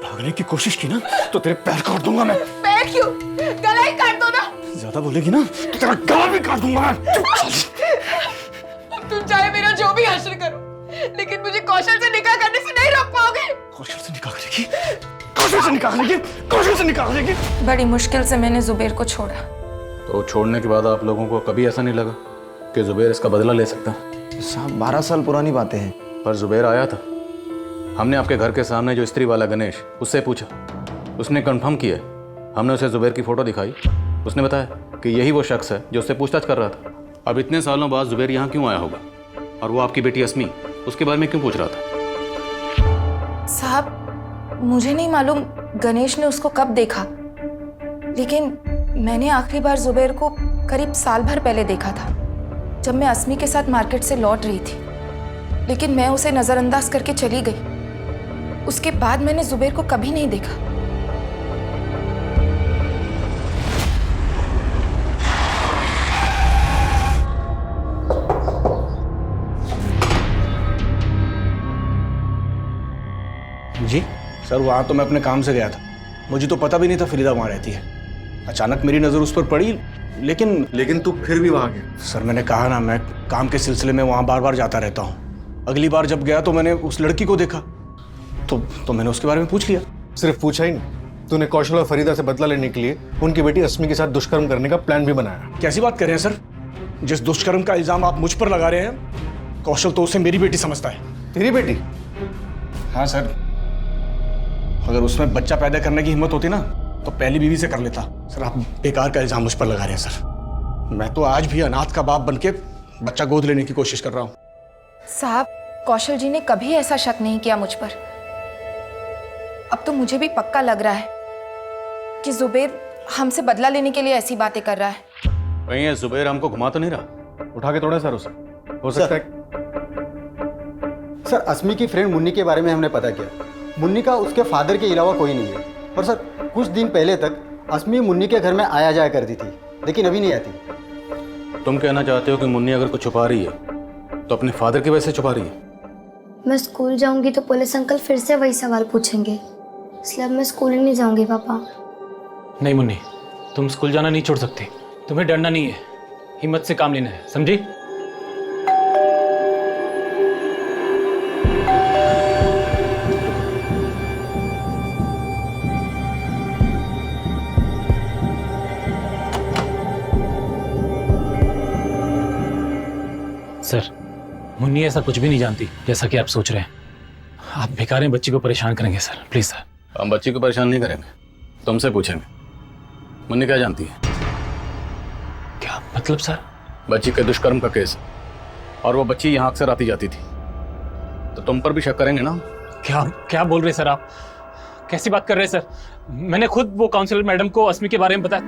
भागने की कोशिश की ना तो तेरे पैर काट दूंगा मैं। पैर क्यों? गला ही काट दो ना। ज्यादा बोलेगी ना तो तेरा गला भी काट दूंगा मैं। तुम चाहे मेरा जो भी हासिल करो, लेकिन मुझे कौशल से निकाह करने से नहीं रोक पाओगे। कौशल से निकाह करेगी? कौशल से निकाह करेगी? कौशल से निकाह करेगी? बड़ी मुश्किल से मैंने जुबेर को छोड़ा। तो छोड़ने के बाद आप लोगों को कभी ऐसा नहीं लगा कि जुबेर इसका बदला ले सकता? साहब 12 साल पुरानी बातें हैं। पर जुबेर आया था। हमने आपके घर के सामने जो स्त्री वाला गणेश, उससे पूछा, उसने कंफर्म किया। हमने उसे जुबेर की फोटो दिखाई, उसने बताया कि यही वो शख्स है जो उससे पूछताछ कर रहा था। अब इतने सालों बाद जुबेर यहाँ क्यों आया होगा? और वो आपकी बेटी अस्मी, उसके बारे में क्यों पूछ रहा था? साहब मुझे नहीं मालूम गणेश ने उसको कब देखा, लेकिन मैंने आखिरी बार जुबेर को करीब साल भर पहले देखा था, जब मैं अस्मी के साथ मार्केट से लौट रही थी। लेकिन मैं उसे नजरअंदाज करके चली गई। उसके बाद मैंने जुबेर को कभी नहीं देखा। जी सर, वहाँ तो मैं अपने काम से गया था, मुझे तो पता भी नहीं था फरीदा वहाँ रहती है। अचानक मेरी नज़र उस पर पड़ी, लेकिन तू फिर भी वहां गया? सर मैंने कहा ना, मैं काम के सिलसिले में वहाँ बार बार जाता रहता हूँ। अगली बार जब गया तो मैंने उस लड़की को देखा, तो मैंने उसके बारे में पूछ लिया। सिर्फ पूछा ही नहीं, तूने कौशल और फरीदा से बदला लेने के लिए उनकी बेटी अस्मी के साथ दुष्कर्म करने का प्लान भी बनाया। कैसी बात कर रहे हैं सर? जिस दुष्कर्म का इल्जाम आप मुझ पर लगा रहे हैं, कौशल तो उसे मेरी बेटी समझता है। तेरी बेटी? हाँ सर, अगर उसमें बच्चा पैदा करने की हिम्मत होती ना तो पहली बीवी से कर लेता। सर आप बेकार का इल्जाम मुझ पर लगा रहे हैं सर। मैं तो आज भी अनाथ का बाप बनके बच्चा गोद लेने की कोशिश कर रहा हूँ। साहब, कौशल जी ने कभी ऐसा शक नहीं किया मुझ पर। अब तो मुझे भी पक्का लग रहा है कि जुबैर हमसे बदला लेने के लिए ऐसी बातें कर रहा है। कहीं ये जुबैर हमको घुमा तो नहीं रहा? उठा के तोड़ा सर उसे, हो सकता है। सर अस्मी की फ्रेंड मुन्नी के बारे में हमने पता किया। मुन्नी का उसके फादर के अलावा कोई नहीं है। और सर कुछ दिन पहले तक अस्मी मुन्नी के घर में आया जाया करती थी, लेकिन अभी नहीं आती। तुम कहना चाहते हो कि मुन्नी अगर कुछ छुपा रही है तो अपने फादर की वजह से छुपा रही है? मैं स्कूल जाऊंगी तो पुलिस अंकल फिर से वही सवाल पूछेंगे, इसलिए अब मैं स्कूल ही नहीं जाऊंगी पापा। नहीं मुन्नी, तुम स्कूल जाना नहीं छोड़ सकती। तुम्हें डरना नहीं है, हिम्मत से काम लेना है, समझी? सर, मुन्नी ऐसा कुछ भी नहीं जानती जैसा कि आप सोच रहे हैं। आप बेकार हैं, बच्ची को परेशान करेंगे सर, प्लीज सर। हम बच्ची को परेशान नहीं करेंगे, तुमसे पूछेंगे मुन्नी क्या जानती है। क्या मतलब सर? बच्ची के दुष्कर्म का केस, और वो बच्ची यहाँ अक्सर आती जाती थी, तो तुम पर भी शक करेंगे ना? क्या क्या बोल रहे सर आप? कैसी बात कर रहे हैं सर? मैंने खुद वो काउंसलर मैडम को अस्मी के बारे में बताया।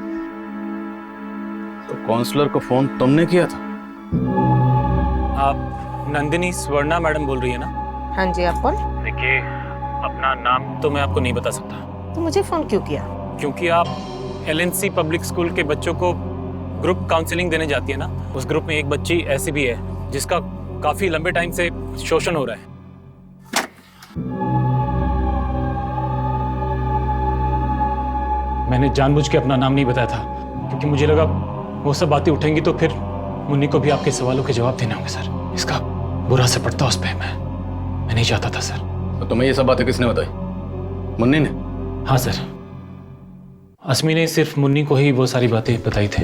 तो काउंसलर को फोन तुमने किया था? आप नंदिनी स्वर्णा मैडम बोल रही है ना? हाँ जी, आप कौन? देखिए, अपना नाम तो मैं आपको नहीं बता सकता। तो मुझे फोन क्यों किया? क्योंकि आप LNC पब्लिक स्कूल के बच्चों को ग्रुप काउंसलिंग देने जाती है ना। उस ग्रुप में एक बच्ची ऐसी भी है जिसका काफी लंबे टाइम से शोषण हो रहा है। मैंने जानबूझ के अपना नाम नहीं बताया था क्योंकि मुझे लगा वो सब बातें उठेंगी तो फिर मुन्नी को भी आपके सवालों के जवाब देने होंगे सर। इसका बुरा असर पड़ता उस पर। मैं नहीं चाहता था सर। तो तुम्हें ये सब बातें किसने बताई? मुन्नी ने? हाँ सर, अस्मी ने सिर्फ मुन्नी को ही वो सारी बातें बताई थी।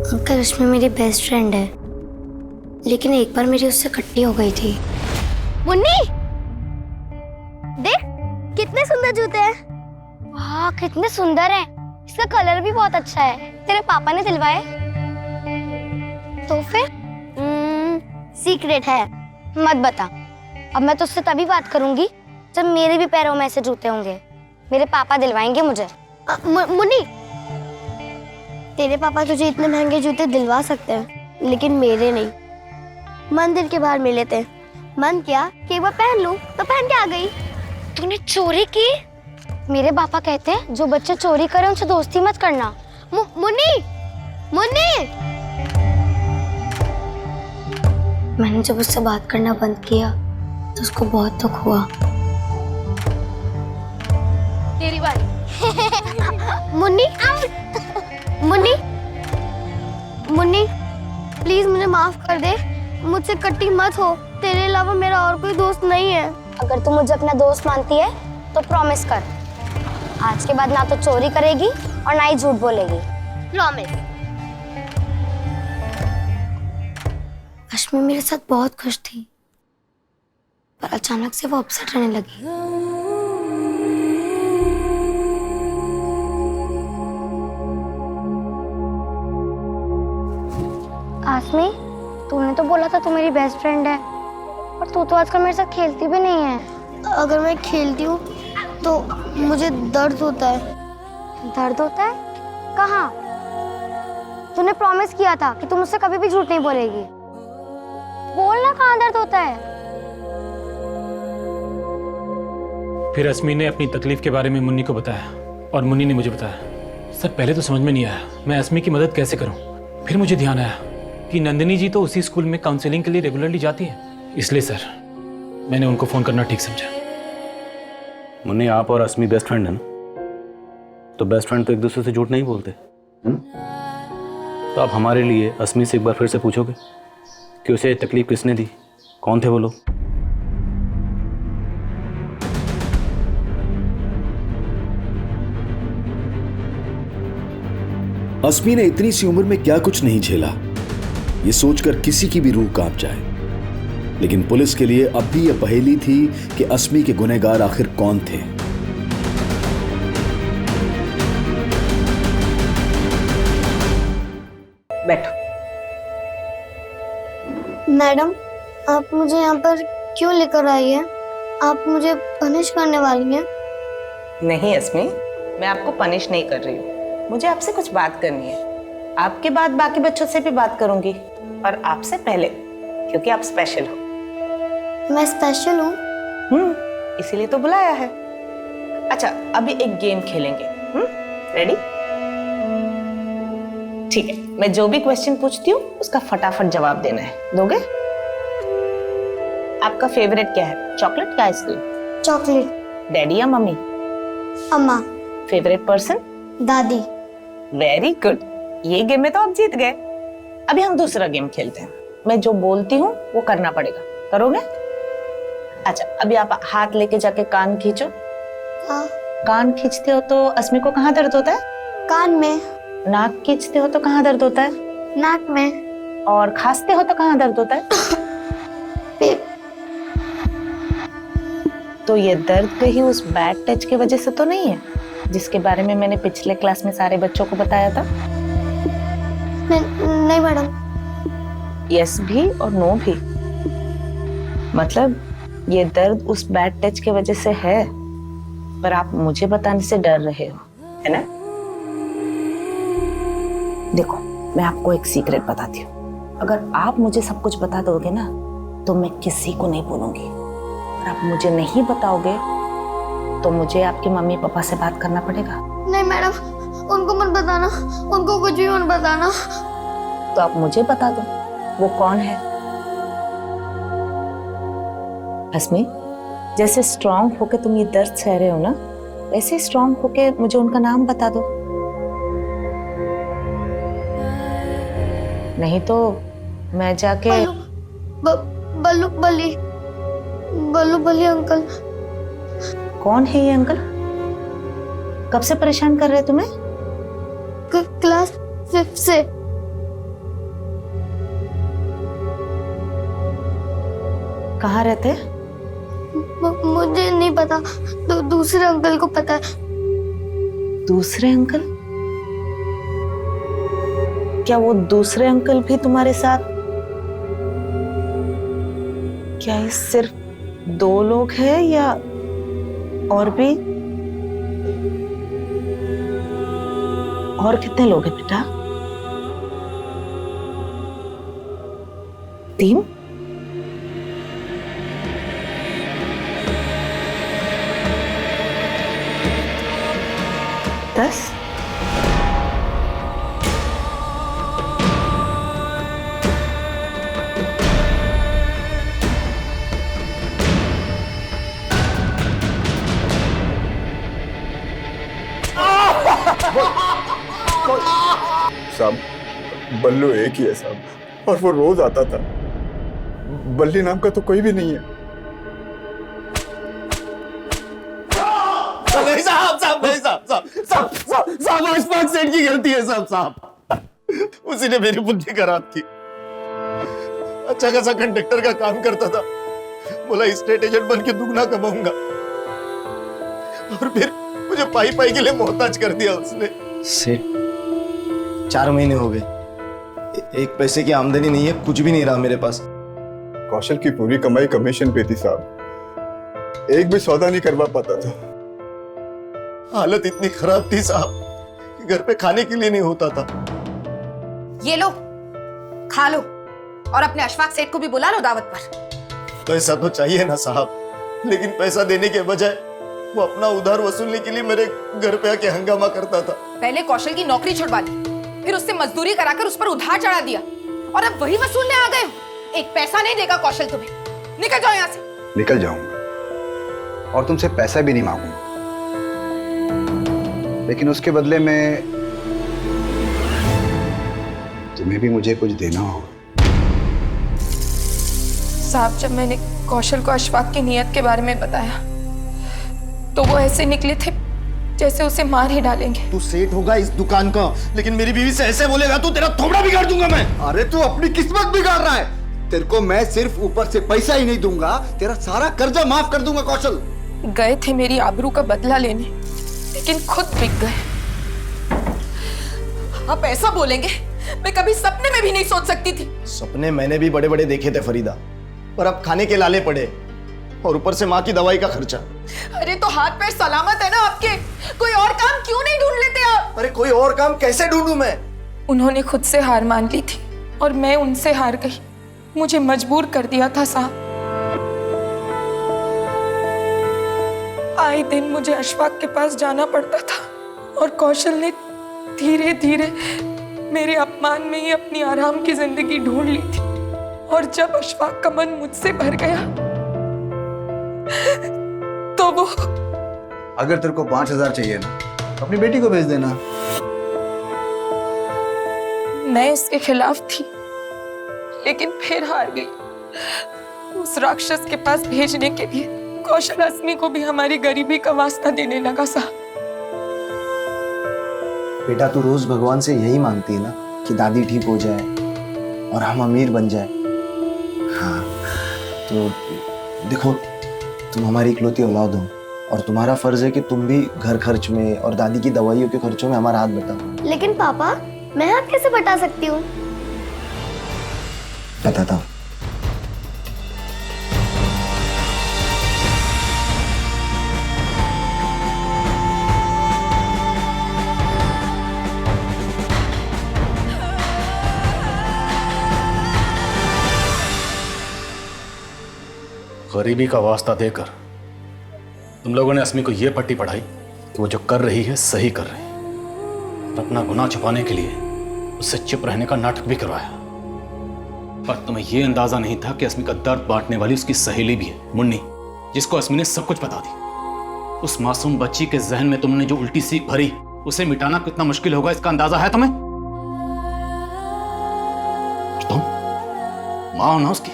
अंकल, अस्मी मेरी बेस्ट फ्रेंड है, लेकिन एक बार मेरी उससे खट्टी हो गई थी। मुन्नी, देख कितने सुंदर जूते हैं। वाह, कितने सुंदर हैं। इसका कलर भी बहुत अच्छा है। तेरे पापा ने सिलवाए? तो फिर सीक्रेट है, मत बता। अब मैं तुझसे तभी बात करूंगी जब मेरे भी पैरों में ऐसे जूते होंगे। मेरे पापा दिलवाएंगे मुझे। मुन्नी, तेरे पापा तुझे इतने महंगे जूते दिलवा सकते हैं, लेकिन मेरे नहीं। मंदिर के बाहर मिले थे, मन किया कि एक बार पहन लूं, तो पहन के आ गई। तूने चोरी की? मेरे पापा कहते हैं जो बच्चे चोरी करें उनसे दोस्ती मत करना। मुन्नी, मुन्नी, मैंने जब उससे बात करना बंद किया तो उसको बहुत दुख हुआ। तेरी बारी। मुन्नी, मुन्नी, मुन्नी, प्लीज मुझे माफ कर दे। मुझसे कट्टी मत हो। तेरे अलावा मेरा और कोई दोस्त नहीं है। अगर तू मुझे अपना दोस्त मानती है तो प्रॉमिस कर, आज के बाद ना तो चोरी करेगी और ना ही झूठ बोलेगी। प्रॉमिस। अस्मी मेरे साथ बहुत खुश थी, पर अचानक से वो अपसेट रहने लगी। आसमी, तूने तो बोला था तू मेरी बेस्ट फ्रेंड है, और तू तो आजकल मेरे साथ खेलती भी नहीं है। अगर मैं खेलती हूँ तो मुझे दर्द होता है। दर्द होता है? कहाँ? तूने प्रॉमिस किया था कि तू मुझसे कभी भी झूठ नहीं बोलेगी। बोलना, कहाँ दर्द होता है? फिर अस्मी ने अपनी तकलीफ के बारे में मुन्नी को बताया और मुन्नी ने मुझे बताया। सर, पहले तो समझ में नहीं आया मैं अस्मी की मदद कैसे करूं। फिर मुझे ध्यान आया कि नंदिनी जी तो उसी स्कूल में काउंसलिंग के लिए रेगुलरली जाती है, इसलिए सर मैंने उनको फोन करना ठीक समझा। मुन्नी, आप और अस्मी बेस्ट फ्रेंड है ना? तो बेस्ट फ्रेंड तो एक दूसरे से झूठ नहीं बोलते, है ना? तो आप हमारे लिए अस्मी से एक बार फिर से पूछोगे कि उसे तकलीफ किसने दी, कौन थे वो लोग? अस्मी ने इतनी सी उम्र में क्या कुछ नहीं झेला, ये सोचकर किसी की भी रूह कांप जाए। लेकिन पुलिस के लिए अब भी यह पहेली थी कि अस्मी के गुनहगार आखिर कौन थे। बैठो। मैडम, आप मुझे यहाँ पर क्यों लेकर आई हैं? आप मुझे पनिश करने वाली हैं? नहीं अस्मी, मैं आपको पनिश नहीं कर रही हूँ। मुझे आपसे कुछ बात करनी है। आपके बाद बाकी बच्चों से भी बात करूंगी, और आपसे पहले, क्योंकि आप स्पेशल हो। मैं स्पेशल हूँ? इसीलिए तो बुलाया है। अच्छा, अभी एक गेम खेलेंगे। रेडी? ठीक है, मैं जो भी क्वेश्चन पूछती हूँ उसका फटाफट जवाब देना है। दोगे? आपका फेवरेट क्या है, चॉकलेट या आइसक्रीम? चॉकलेट। डैडी या मम्मी? अम्मा। Favourite person? दादी। वेरी गुड, ये गेम में तो आप जीत गए। अभी हम दूसरा गेम खेलते हैं। मैं जो बोलती हूँ वो करना पड़ेगा, करोगे? अच्छा, अभी आप हाथ लेके जाके कान खींचो। हाँ। कान खींचते हो तो अस्मी को कहाँ दर्द होता है? कान में। नाक खींचते हो तो कहाँ दर्द होता है? नाक में। और खांसते हो तो कहाँ दर्द होता है? तो ये दर्द कहीं उस बैड टच की वजह से तो नहीं है, जिसके बारे में मैंने पिछले क्लास में सारे बच्चों को बताया था? नहीं मैडम। यस भी और नो भी। मतलब ये दर्द उस बैड टच की वजह से है, पर आप मुझे बताने से डर रहे हो, है ना? देखो, मैं आपको एक सीक्रेट बताती हूँ। अगर आप मुझे सब कुछ बता दोगे ना, तो मैं किसी को नहीं बोलूंगी। और आप मुझे नहीं बताओगे तो मुझे आपके मम्मी पापा से बात करना पड़ेगा। नहीं मैडम, उनको मत बताना, उनको कुछ भी मत बताना। तो आप मुझे बता दो, वो कौन है? अस्मी, जैसे स्ट्रांग होके तुम ये दर्द सह रहे हो ना, वैसे स्ट्रांग होके मुझे उनका नाम बता दो। नहीं तो मैं जाके बल्लू बल्ली, बल्लू बल्ली अंकल। कौन है ये अंकल? कब से परेशान कर रहे तुम्हें? क्लास 5 से। कहाँ रहते? मुझे नहीं पता, दूसरे अंकल को पता है। दूसरे अंकल? क्या वो दूसरे अंकल भी तुम्हारे साथ? क्या ये सिर्फ 2 लोग हैं या और भी? और कितने लोग हैं बेटा? 3? दस? साहब, बल्लू एक ही है साहब, और वो रोज आता था। बल्ली नाम का तो कोई भी नहीं है। नहीं साहब, साहब नहीं साहब, साहब साहब साहब आसपास सेठ की गलती है साहब। साहब उसी ने मेरी बुद्धि खराब की। अच्छा खासा कंडक्टर का काम करता था, बोला स्टेट एजेंट बन के दुगना कमाऊंगा, और फिर मुझे पाई पाई के लिए मोहताज कर दिया उसने। सेठ 4 महीने हो गए, एक पैसे की आमदनी नहीं है, कुछ भी नहीं रहा मेरे पास। कौशल की पूरी कमाई कमीशन पे थी साहब, एक भी सौदा नहीं करवा पाता था। हालत इतनी खराब थी साहब कि घर पे खाने के लिए नहीं होता था। ये लो, खा लो, और अपने अशफाक सेठ को भी बुला लो दावत पर। पैसा तो चाहिए ना साहब, लेकिन पैसा देने के बजाय वो अपना उधार वसूलने के लिए मेरे घर पे आके हंगामा करता था। पहले कौशल की नौकरी छुड़वा दी, फिर उससे मजदूरी कराकर उस पर उधार चढ़ा दिया, और अब वही वसूलने आ गए हो। एक पैसा नहीं देगा कौशल तुम्हें। निकल जाओ यहाँ से। निकल जाऊंगा, और तुमसे पैसा भी नहीं मांगूंगा। लेकिन उसके बदले में तुम्हें भी मुझे कुछ देना होगा। साहब, जब मैंने कौशल को अशफाक की नीयत के बारे में बताया तो वो ऐसे निकले थे जैसे उसे मार ही डालेंगे। तू सेठ होगा इस दुकान का, लेकिन मेरी बीवी से ऐसे बोलेगा तो तेरा थोबड़ा बिगाड़ दूंगा मैं। अरे तू अपनी किस्मत बिगाड़ रहा है। तेरे को मैं सिर्फ ऊपर से पैसा ही नहीं दूंगा, तेरा सारा कर्जा माफ कर दूंगा कौशल। गए थे मेरी आबरू का बदला लेने, लेकिन खुद बिक गए। आप ऐसा बोलेंगे? मैं कभी सपने में भी नहीं सोच सकती थी। सपने मैंने भी बड़े बड़े देखे थे फरीदा, पर अब खाने के लाले पड़े और ऊपर से माँ की दवाई का खर्चा। अरे तो हाथ पैर सलामत है ना आपके? कोई और काम क्यों नहीं ढूंढ लेते आप? अरे कोई और काम कैसे ढूंढूं मैं? उन्होंने खुद से हार मान ली थी और मैं उनसे हार गई। मुझे मजबूर कर दिया था साहब। आए दिन मुझे अशफाक के पास जाना पड़ता था और कौशल ने धीरे धीरे मेरे अपमान में ही अपनी आराम की जिंदगी ढूंढ ली थी। और जब अशफाक का मन मुझसे भर गया तो वो... अगर तेरे को 5,000 चाहिए ना, अपनी बेटी को भेज देना। मैं इसके खिलाफ थी, लेकिन फिर हार गई। उस राक्षस के पास भेजने के लिए कौशल अस्मी को भी हमारी गरीबी का वास्ता देने लगा साहब। बेटा, तू रोज भगवान से यही मांगती है ना कि दादी ठीक हो जाए और हम अमीर बन जाए। हाँ, तो देखो, तुम हमारी इकलौती औलाद हो और तुम्हारा फर्ज है कि तुम भी घर खर्च में और दादी की दवाइयों के खर्चों में हमारा हाथ बटाओ। लेकिन पापा, मैं हाथ कैसे बटा सकती हूँ? बताता हूँ। गरीबी का वास्ता देकर तुम लोगों ने अस्मी को यह पट्टी पढ़ाई कि वो जो कर रही है सही कर रही है, और अपना गुनाह छुपाने के लिए उससे चुप रहने का नाटक भी करवाया। पर तुम्हें यह अंदाजा नहीं था कि अस्मी का दर्द बांटने वाली उसकी सहेली भी है, मुन्नी, जिसको अस्मी ने सब कुछ बता दी। उस मासूम बच्ची के जहन में तुमने जो उल्टी सीख भरी, उसे मिटाना कितना मुश्किल होगा इसका अंदाजा है तुम्हें? तुम मां हो ना उसकी,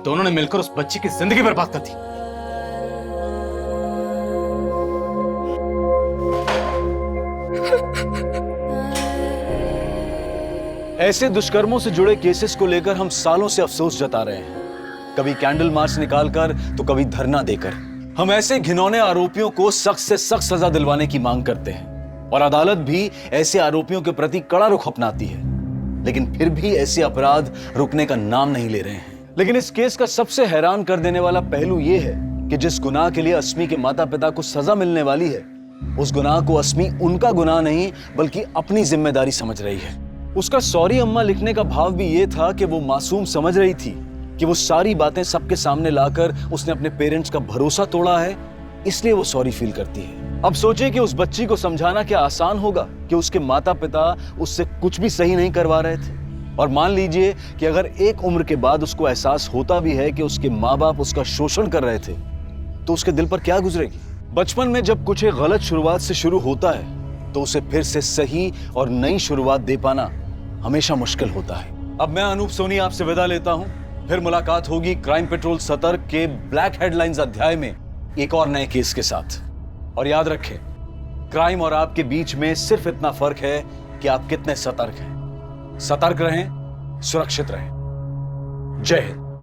दोनों ने मिलकर उस बच्ची की जिंदगी बर्बाद कर दी। ऐसे दुष्कर्मों से जुड़े केसेस को लेकर हम सालों से अफसोस जता रहे हैं, कभी कैंडल मार्च निकालकर तो कभी धरना देकर। हम ऐसे घिनौने आरोपियों को सख्त से सख्त सजा दिलवाने की मांग करते हैं और अदालत भी ऐसे आरोपियों के प्रति कड़ा रुख अपनाती है, लेकिन फिर भी ऐसे अपराध रुकने का नाम नहीं ले रहे हैं। लेकिन इस केस का सबसे हैरान कर देने वाला पहलू यह है कि जिस गुनाह के लिए अस्मी के माता पिता को सजा मिलने वाली है, उस गुनाह को अस्मी उनका गुनाह नहीं बल्कि अपनी जिम्मेदारी समझ रही है। उसका सॉरी अम्मा लिखने का भाव भी यह था कि वो मासूम समझ रही थी कि वो सारी बातें सबके सामने लाकर उसने अपने पेरेंट्स का भरोसा तोड़ा है, इसलिए वो सॉरी फील करती है। अब सोचे कि उस बच्ची को समझाना क्या आसान होगा कि उसके माता पिता उससे कुछ भी सही नहीं करवा रहे थे। और मान लीजिए कि अगर एक उम्र के बाद उसको एहसास होता भी है कि उसके माँ बाप उसका शोषण कर रहे थे, तो उसके दिल पर क्या गुजरेगी? बचपन में जब कुछ एक गलत शुरुआत से शुरू होता है तो उसे फिर से सही और नई शुरुआत दे पाना हमेशा मुश्किल होता है। अब मैं अनूप सोनी आपसे विदा लेता हूं, फिर मुलाकात होगी क्राइम पेट्रोल सतर्क के ब्लैक हेडलाइंस अध्याय में एक और नए केस के साथ। और याद रखें, क्राइम और आपके बीच में सिर्फ इतना फर्क है कि आप कितने सतर्क हैं। सतर्क रहें, सुरक्षित रहें। जय हिंद।